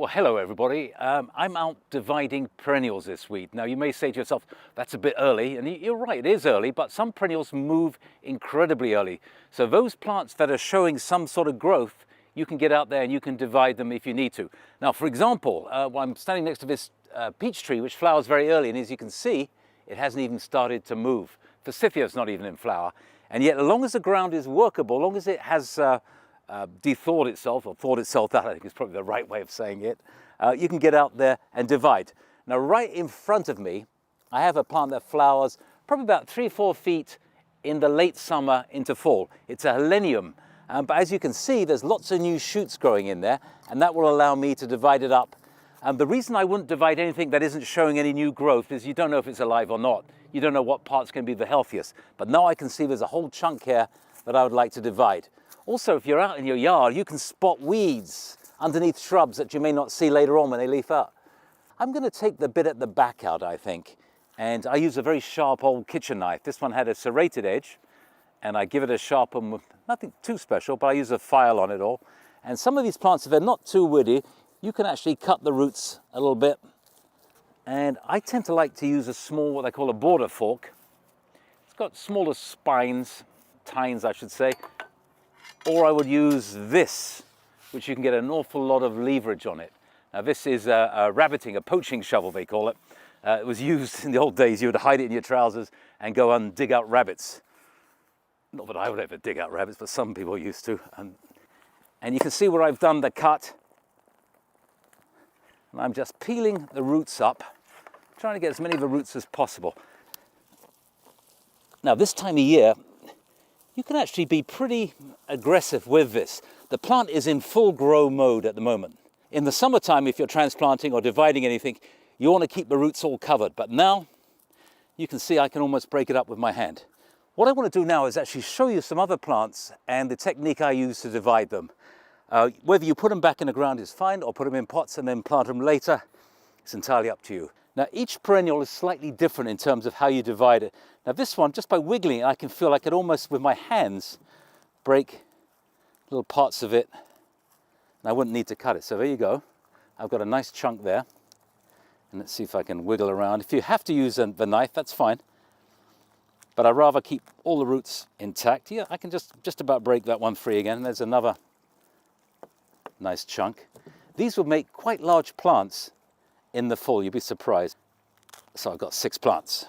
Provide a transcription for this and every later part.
Well, hello everybody. I'm out dividing perennials this week. Now you may say to yourself, that's a bit early, and you're right, it is early, but some perennials move incredibly early. So those plants that are showing some sort of growth, you can get out there and you can divide them if you need to. Now, for example, I'm standing next to this peach tree, which flowers very early, and as you can see, it hasn't even started to move. Forsythia's not even in flower, and yet as long as the ground is workable, as long as it has de-thawed itself, or thawed itself out, I think is probably the right way of saying it, you can get out there and divide. Now right in front of me, I have a plant that flowers probably about 3-4 feet in the late summer into fall. It's a helenium, but as you can see, there's lots of new shoots growing in there, and that will allow me to divide it up. The reason I wouldn't divide anything that isn't showing any new growth is you don't know if it's alive or not. You don't know what part's going to be the healthiest. But now I can see there's a whole chunk here that I would like to divide. Also, if you're out in your yard, you can spot weeds underneath shrubs that you may not see later on when they leaf out. I'm going to take the bit at the back out, I think, and I use a very sharp old kitchen knife. This one had a serrated edge, and I give it a sharp one with nothing too special, but I use a file on it all. And some of these plants, if they're not too woody, you can actually cut the roots a little bit. And I tend to like to use a small, what they call a border fork. It's got smaller spines, tines I should say. Or I would use this, which you can get an awful lot of leverage on it. Now this is a rabbiting, a poaching shovel they call it. It was used in the old days. You would hide it in your trousers and go and dig out rabbits. Not that I would ever dig out rabbits, but some people used to. And you can see where I've done the cut. And I'm just peeling the roots up, trying to get as many of the roots as possible. Now this time of year, you can actually be pretty aggressive with this. The plant is in full grow mode at the moment. In the summertime, if you're transplanting or dividing anything, you want to keep the roots all covered. But now, you can see I can almost break it up with my hand. What I want to do now is actually show you some other plants and the technique I use to divide them. Whether you put them back in the ground is fine, or put them in pots and then plant them later, it's entirely up to you. Now, each perennial is slightly different in terms of how you divide it. Now this one, just by wiggling it, I can feel I could almost, with my hands, break little parts of it. And I wouldn't need to cut it. So there you go. I've got a nice chunk there. And let's see if I can wiggle around. If you have to use the knife, that's fine. But I'd rather keep all the roots intact. Yeah, I can just about break that one free again. There's another nice chunk. These will make quite large plants in the fall. You'd be surprised. So I've got 6 plants.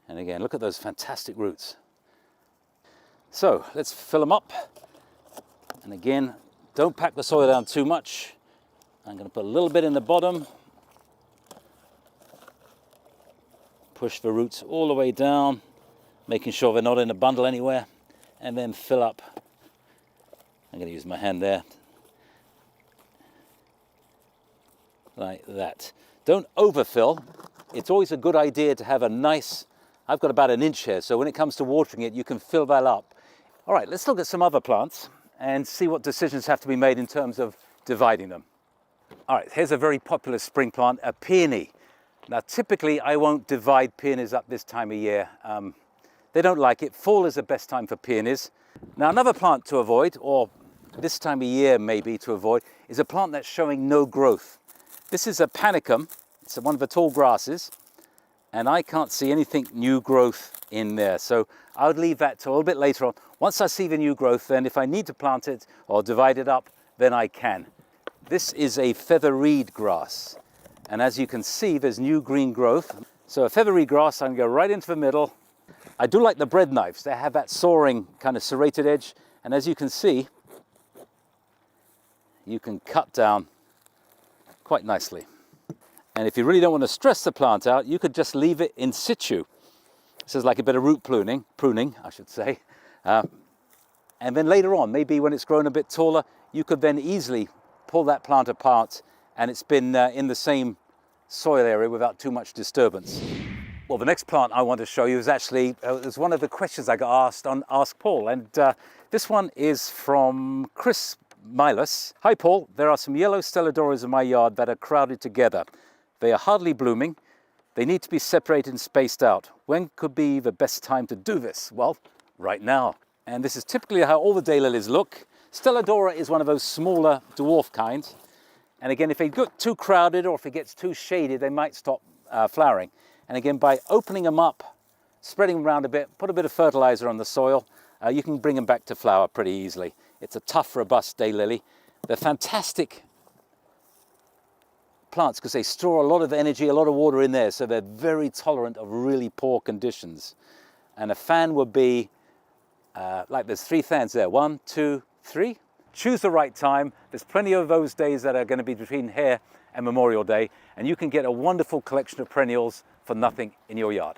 And again, look at those fantastic roots. So let's fill them up. And again, don't pack the soil down too much. I'm going to put a little bit in the bottom. Push the roots all the way down, making sure they're not in a bundle anywhere. And then fill up. I'm going to use my hand there. Like that. Don't overfill. It's always a good idea to have a nice, I've got about 1 inch here, so when it comes to watering it, you can fill that up. All right, let's look at some other plants and see what decisions have to be made in terms of dividing them. All right, here's a very popular spring plant, a peony. Now, typically, I won't divide peonies up this time of year. They don't like it. Fall is the best time for peonies. Now, another plant to avoid, or this time of year maybe to avoid, is a plant that's showing no growth. This is a panicum. It's one of the tall grasses, and I can't see anything new growth in there. So I would leave that till a little bit later on. Once I see the new growth, then if I need to plant it or divide it up, then I can. This is a feather reed grass. And as you can see, there's new green growth. So a feather reed grass, I'm going to go right into the middle. I do like the bread knives. They have that sawing kind of serrated edge. And as you can see, you can cut down quite nicely. And if you really don't want to stress the plant out, you could just leave it in situ. This is like a bit of root pruning, I should say. And then later on, maybe when it's grown a bit taller, you could then easily pull that plant apart and it's been in the same soil area without too much disturbance. Well, the next plant I want to show you is actually, it was one of the questions I got asked on Ask Paul. And this one is from Chris Milas. Hi Paul, there are some yellow stelladoras in my yard that are crowded together. They are hardly blooming. They need to be separated and spaced out. When could be the best time to do this? Well, right now. And this is typically how all the daylilies look. Stelladora is one of those smaller dwarf kinds. And again, if they get too crowded or if it gets too shady, they might stop flowering. And again, by opening them up, spreading them around a bit, put a bit of fertilizer on the soil, you can bring them back to flower pretty easily. It's a tough, robust daylily. They're fantastic plants because they store a lot of energy, a lot of water in there, so they're very tolerant of really poor conditions. And a fan would be, like there's 3 fans there, 1, 2, 3. Choose the right time. There's plenty of those days that are going to be between here and Memorial Day, and you can get a wonderful collection of perennials for nothing in your yard.